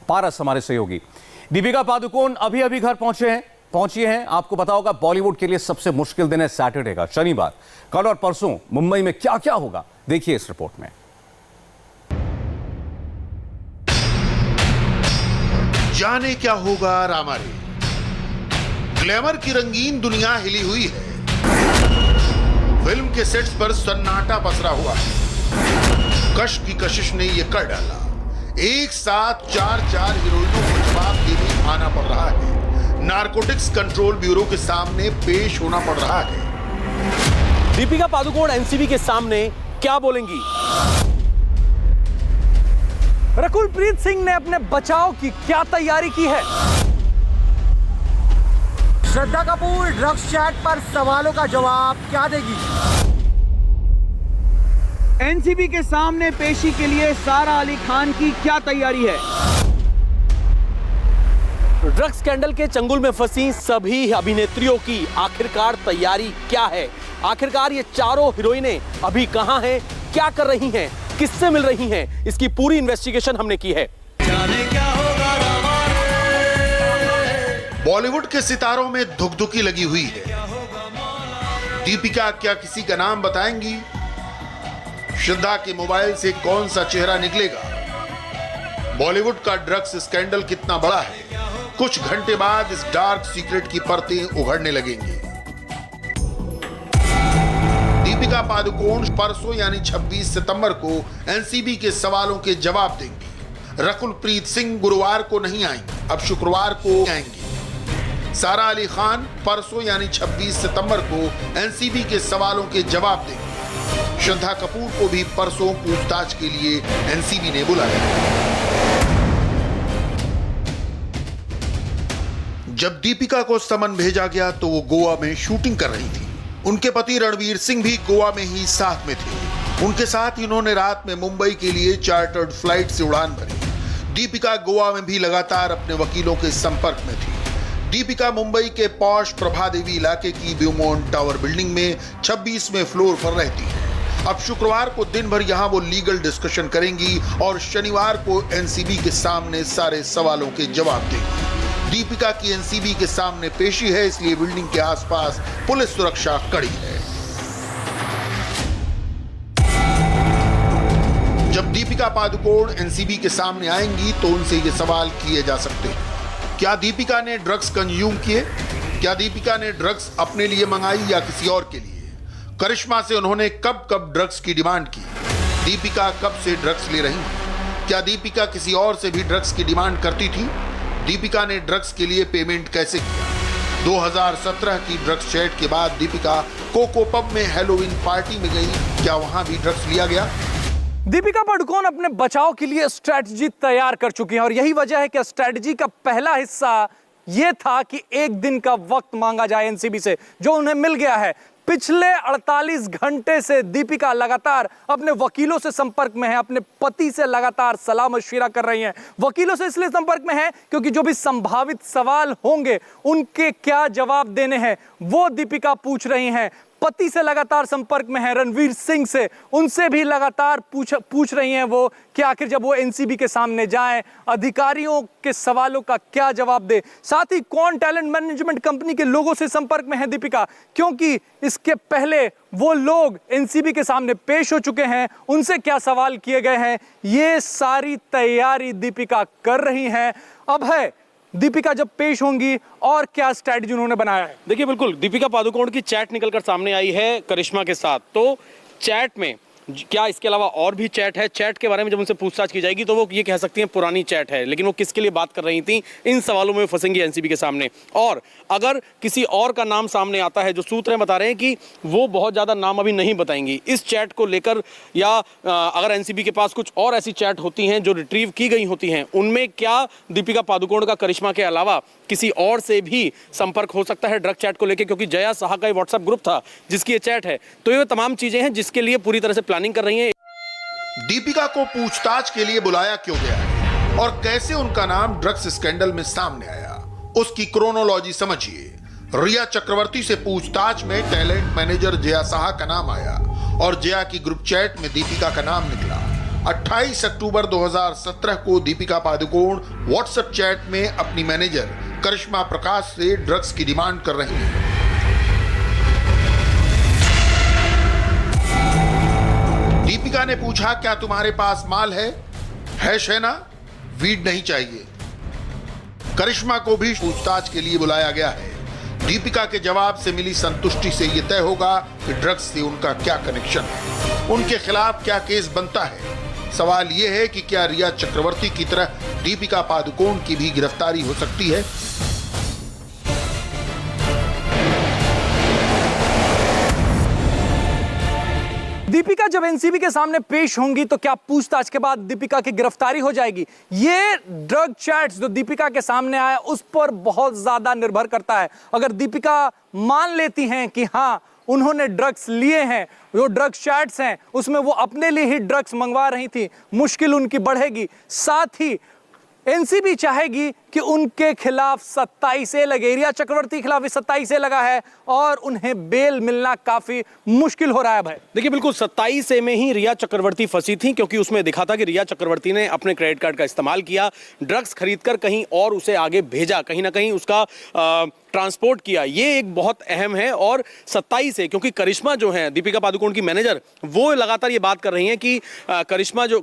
पारस हमारे सहयोगी। दीपिका पादुकोण अभी अभी घर पहुंची हैं। आपको पता होगा बॉलीवुड के लिए सबसे मुश्किल दिन है सैटरडे का, शनिवार। कल और परसों मुंबई में क्या क्या होगा, देखिए इस रिपोर्ट में। जाने क्या होगा रामारे। ग्लैमर की रंगीन दुनिया हिली हुई है। फिल्म के सेट्स पर सन्नाटा पसरा हुआ है। कश की कशिश ने यह कर डाला, एक साथ चार हीरोइनों को जवाब देने आना पड़ रहा है। नारकोटिक्स कंट्रोल ब्यूरो के सामने पेश होना पड़ रहा है। दीपिका पादुकोण एनसीबी के सामने क्या बोलेंगी? रकुलप्रीत सिंह ने अपने बचाव की क्या तैयारी की है? श्रद्धा कपूर ड्रग्स चैट पर सवालों का जवाब क्या देगी? एनसीबी के सामने पेशी के लिए सारा अली खान की क्या तैयारी है? ड्रग्स स्कैंडल के चंगुल में फंसी सभी अभिनेत्रियों की आखिरकार तैयारी क्या है? आखिरकार ये चारों हीरोइनें अभी कहां हैं, क्या कर रही हैं, किससे मिल रही हैं? इसकी पूरी इन्वेस्टिगेशन हमने की है। जाने क्या होगा बॉलीवुड के सितारों में धुकधुकी लगी हुई है। दीपिका क्या किसी का नाम बताएंगी? श्रद्धा के मोबाइल से कौन सा चेहरा निकलेगा? बॉलीवुड का ड्रग्स स्कैंडल कितना बड़ा है? कुछ घंटे बाद इस डार्क सीक्रेट की परतें उघड़ने लगेंगी। दीपिका पादुकोण परसों यानी 26 सितंबर को एनसीबी के सवालों के जवाब देंगी। रकुलप्रीत सिंह गुरुवार को नहीं आएंगी, अब शुक्रवार को आएंगी। सारा अली खान परसों यानी 26 सितंबर को एनसीबी के सवालों के जवाब देंगी। श्रद्धा कपूर को भी परसों पूछताछ के लिए एनसीबी ने बुलाया। जब दीपिका को समन भेजा गया तो वो गोवा में शूटिंग कर रही थी। उनके पति रणवीर सिंह भी गोवा में ही साथ में थे। उनके साथ इन्होंने रात में मुंबई के लिए चार्टर्ड फ्लाइट से उड़ान भरी। दीपिका गोवा में भी लगातार अपने वकीलों के संपर्क में थी। दीपिका मुंबई के पॉश प्रभादेवी इलाके की ब्यूमोंट टावर बिल्डिंग में 26वें फ्लोर पर रहती है। अब शुक्रवार को दिन भर यहां वो लीगल डिस्कशन करेंगी और शनिवार को एनसीबी के सामने सारे सवालों के जवाब देंगी। दीपिका की एनसीबी के सामने पेशी है, इसलिए बिल्डिंग के आसपास पुलिस सुरक्षा कड़ी है। जब दीपिका पादुकोण एनसीबी के सामने आएंगी तो उनसे ये सवाल किए जा सकते हैं। क्या दीपिका ने ड्रग्स कंज्यूम किए? क्या दीपिका ने ड्रग्स अपने लिए मंगाई या किसी और के लिए? करिश्मा से उन्होंने कब कब ड्रग्स की डिमांड की? दीपिका कब से ड्रग्स ले रही हैं? क्या दीपिका किसी और से भी ड्रग्स की डिमांड करती थी? दीपिका ने ड्रग्स के लिए पेमेंट कैसे किया? 2017 की ड्रग्स चैट के बाद दीपिका कोको पब में हैलोवीन पार्टी में गई, क्या वहां भी ड्रग्स लिया गया? दीपिका पादुकोण अपने बचाव के लिए स्ट्रेटजी तैयार कर चुकी हैं और यही वजह है कि स्ट्रेटजी का पहला हिस्सा यह था कि एक दिन का वक्त मांगा जाए एनसीबी से, जो उन्हें मिल गया है। पिछले 48 घंटे से दीपिका लगातार अपने वकीलों से संपर्क में है, अपने पति से लगातार सलाह मशविरा कर रही हैं। वकीलों से इसलिए संपर्क में है क्योंकि जो भी संभावित सवाल होंगे उनके क्या जवाब देने हैं वो दीपिका पूछ रही हैं। पति से लगातार संपर्क में है, रणवीर सिंह से, उनसे भी लगातार पूछ रही हैं वो कि आखिर जब वो एनसीबी के सामने जाएं अधिकारियों के सवालों का क्या जवाब दे। साथ ही कौन टैलेंट मैनेजमेंट कंपनी के लोगों से संपर्क में है दीपिका, क्योंकि इसके पहले वो लोग एनसीबी के सामने पेश हो चुके हैं, उनसे क्या सवाल किए गए हैं, ये सारी तैयारी दीपिका कर रही हैं। अब है दीपिका जब पेश होंगी और क्या स्ट्रैटेजी उन्होंने बनाया है। देखिए बिल्कुल दीपिका पादुकोण की चैट निकलकर सामने आई है करिश्मा के साथ, तो चैट में क्या इसके अलावा और भी चैट है? चैट के बारे में जब उनसे पूछताछ की जाएगी तो वो ये कह सकती हैं पुरानी चैट है, लेकिन वो किसके लिए बात कर रही थी, इन सवालों में फंसेंगी एनसीबी के सामने। और अगर किसी और का नाम सामने आता है, जो सूत्र हैं बता रहे हैं कि वो बहुत ज़्यादा नाम अभी नहीं बताएंगी इस चैट को लेकर, या अगर एनसीबी के पास कुछ और ऐसी चैट होती हैं जो रिट्रीव की गई होती हैं, उनमें क्या दीपिका पादुकोण का करिश्मा के अलावा किसी और से भी संपर्क हो सकता है ड्रग चैट को लेकर, क्योंकि जया साहा का व्हाट्सएप ग्रुप था जिसकी ये चैट है। तो ये तमाम चीजें हैं जिसके लिए पूरी तरह से प्लानिंग कर रही हैं। दीपिका को पूछताछ के लिए बुलाया क्यों गया है और कैसे उनका नाम ड्रग्स स्कैंडल में सामने आया, उसकी क्रोनोलॉजी समझिए। रिया चक्रवर्ती से पूछताछ में टैलेंट मैनेजर जया साहा का नाम आया और जया की ग्रुप चैट में दीपिका का नाम निकला। 28 अक्टूबर 2017 को दीपिका पादुकोण व्हाट्सएप चैट में अपनी मैनेजर करिश्मा प्रकाश से ड्रग्स की डिमांड कर रही हैं। दीपिका ने पूछा, क्या तुम्हारे पास माल है शैना? वीड नहीं चाहिए। करिश्मा को भी पूछताछ के लिए बुलाया गया है। दीपिका के जवाब से मिली संतुष्टि से यह तय होगा कि ड्रग्स से उनका क्या कनेक्शन है, उनके खिलाफ क्या केस बनता है। सवाल यह है कि क्या रिया चक्रवर्ती की तरह दीपिका पादुकोण की भी गिरफ्तारी हो सकती है। दीपिका जब एनसीबी के सामने पेश होंगी तो क्या पूछताछ के बाद दीपिका की गिरफ्तारी हो जाएगी? ये ड्रग चैट्स जो दीपिका के सामने आया उस पर बहुत ज्यादा निर्भर करता है। अगर दीपिका मान लेती हैं कि हाँ उन्होंने ड्रग्स लिए हैं, जो ड्रग चैट्स हैं उसमें वो अपने लिए ही ड्रग्स मंगवा रही थी, मुश्किल उनकी बढ़ेगी। साथ ही एनसीबी चाहेगी कि उनके खिलाफ 27A लगे। रिया चक्रवर्ती के खिलाफ 27A लगा है और उन्हें बेल मिलना काफी मुश्किल हो रहा है। भाई देखिए, बिल्कुल 27A में ही रिया चक्रवर्ती फंसी थी, क्योंकि उसमें दिखा था कि रिया चक्रवर्ती ने अपने क्रेडिट कार्ड का इस्तेमाल किया, ड्रग्स खरीदकर कहीं और उसे आगे भेजा, कहीं ना कहीं उसका ट्रांसपोर्ट किया। ये एक बहुत अहम है। और 27A, क्योंकि करिश्मा जो है दीपिका पादुकोण की मैनेजर, वो लगातार ये बात कर रही हैं कि करिश्मा जो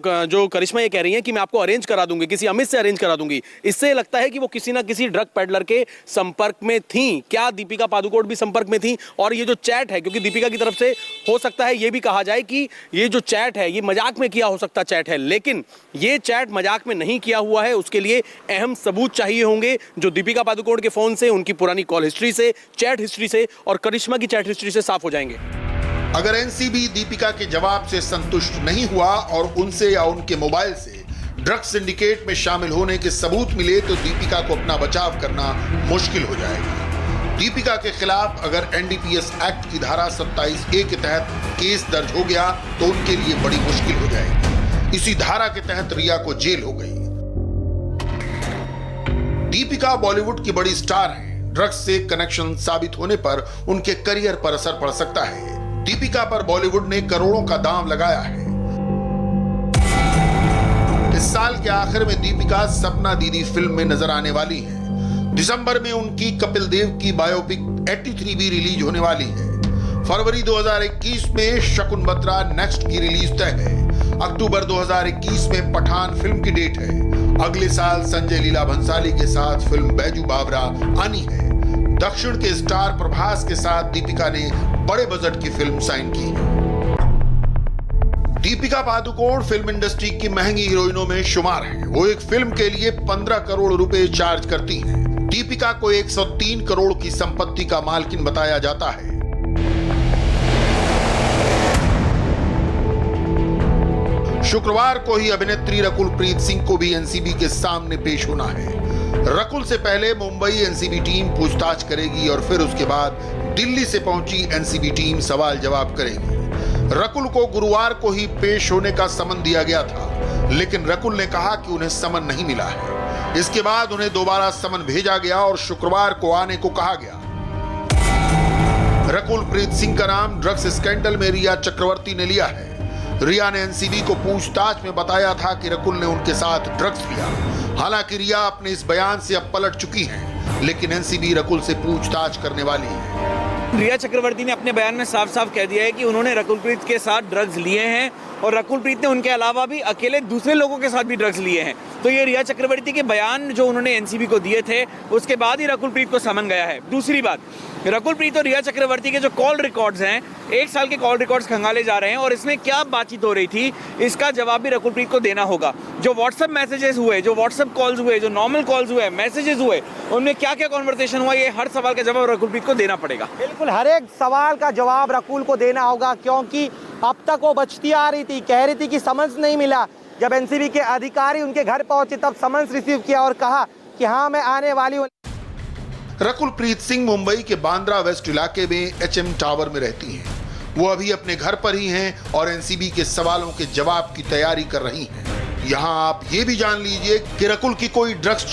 करिश्मा ये कह रही हैं कि मैं आपको अरेंज करा दूंगी, किसी अमित से अरेंज करा दूंगी। इससे लगता है कि वो किसी ना किसी ड्रग पेडलर के संपर्क में थी। क्या दीपिका पादुकोण भी संपर्क में थी? और ये जो चैट है, क्योंकि दीपिका की तरफ से हो सकता है ये भी कहा जाए कि ये जो चैट है ये मजाक में किया हो सकता चैट है, लेकिन ये चैट मजाक में नहीं किया हुआ है। उसके लिए अहम सबूत चाहिए होंगे जो दीपिका पादुकोण के फोन से, उनकी पुरानी कॉल हिस्ट्री से, चैट हिस्ट्री से और करिश्मा की चैट हिस्ट्री से साफ हो जाएंगे। अगर एनसीबी दीपिका के जवाब से संतुष्ट नहीं हुआ और उनसे या उनके मोबाइल से ड्रग्स सिंडिकेट में शामिल होने के सबूत मिले तो दीपिका को अपना बचाव करना मुश्किल हो जाएगा। दीपिका के खिलाफ अगर एनडीपीएस एक्ट की धारा 27A के तहत केस दर्ज हो गया तो उनके लिए बड़ी मुश्किल हो जाएगी। इसी धारा के तहत रिया को जेल हो गई। दीपिका बॉलीवुड की बड़ी स्टार है। ड्रग्स से कनेक्शन साबित होने पर उनके करियर पर असर पड़ सकता है। दीपिका पर बॉलीवुड ने करोड़ों का दांव लगाया है। इस साल के आखिर में दीपिका सपना दीदी फिल्म में नजर आने वाली है। दिसंबर में उनकी कपिल देव की बायोपिक 83 भी रिलीज होने वाली है। फरवरी 2021 में शकुन बत्रा नेक्स्ट की रिलीज तय है। अक्टूबर 2021 में पठान फिल्म की डेट है। अगले साल संजय लीला भंसाली के साथ फिल्म बैजू बावरा आनी है। दक्षिण के स्टार प्रभास के साथ दीपिका ने बड़े बजट की फिल्म साइन की है। दीपिका पादुकोण फिल्म इंडस्ट्री की महंगी हीरोइनों में शुमार है। वो एक फिल्म के लिए 15 करोड़ रुपए चार्ज करती हैं। दीपिका को 103 करोड़ की संपत्ति का मालकिन बताया जाता है। शुक्रवार को ही अभिनेत्री रकुल प्रीत सिंह को भी एनसीबी के सामने पेश होना है। रकुल से पहले मुंबई एनसीबी टीम पूछताछ करेगी और फिर उसके बाद दिल्ली से पहुंची एनसीबी टीम सवाल जवाब करेगी। रकुल को गुरुवार को ही पेश होने का समन दिया गया था, लेकिन रकुल ने कहा कि उन्हें समन नहीं मिला है। इसके बाद उन्हें दोबारा समन भेजा गया और शुक्रवार को आने को कहा गया। रकुल प्रीत सिंह का नाम ड्रग्स स्कैंडल में रिया चक्रवर्ती ने लिया है। रिया ने एनसीबी को पूछताछ में बताया था कि रकुल ने उनके साथ ड्रग्स लिया। हालांकि रिया अपने इस बयान से अब पलट चुकी हैं, लेकिन एनसीबी रकुल से पूछताछ करने वाली है। रिया चक्रवर्ती ने अपने बयान में साफ साफ कह दिया है कि उन्होंने रकुलप्रीत के साथ ड्रग्स लिए हैं और रकुलप्रीत ने उनके अलावा भी अकेले दूसरे लोगों के साथ भी ड्रग्स लिए हैं। तो ये रिया चक्रवर्ती के बयान जो उन्होंने एनसीबी को दिए थे उसके बाद ही रकुलप्रीत को समन गया है। दूसरी बात, रकुलप्रीत और रिया चक्रवर्ती के जो कॉल रिकॉर्ड्स हैं, 1 साल के कॉल रिकॉर्ड्स खंगाले जा रहे हैं और इसमें क्या बातचीत हो रही थी इसका जवाब भी रकुलप्रीत को देना होगा। जो व्हाट्सएप मैसेजेस हुए, जो व्हाट्सएप कॉल्स हुए, जो नॉर्मल कॉल्स हुए, मैसेजेस हुए, उनमें क्या क्या कॉन्वर्सेशन हुआ, ये हर सवाल का जवाब रकुलप्रीत को देना पड़ेगा। बिल्कुल, हर एक सवाल का जवाब रकुल को देना होगा, क्योंकि अब तक वो बचती आ रही थी, कह रही थी कि समन्स नहीं मिला। जब एनसीबी के अधिकारी उनके घर पहुंचे तब समन्स रिसीव किया और कहा कि हाँ मैं आने वाली हूँ। रकुल प्रीत सिंह मुंबई के बांद्रा वेस्ट इलाके में एचएम टावर में रहती हैं। वो अभी अपने घर पर ही हैं और एनसीबी के सवालों के जवाब की तैयारी कर रही हैं। यहाँ आप ये भी जान लीजिए कि रकुल की कोई ड्रग्स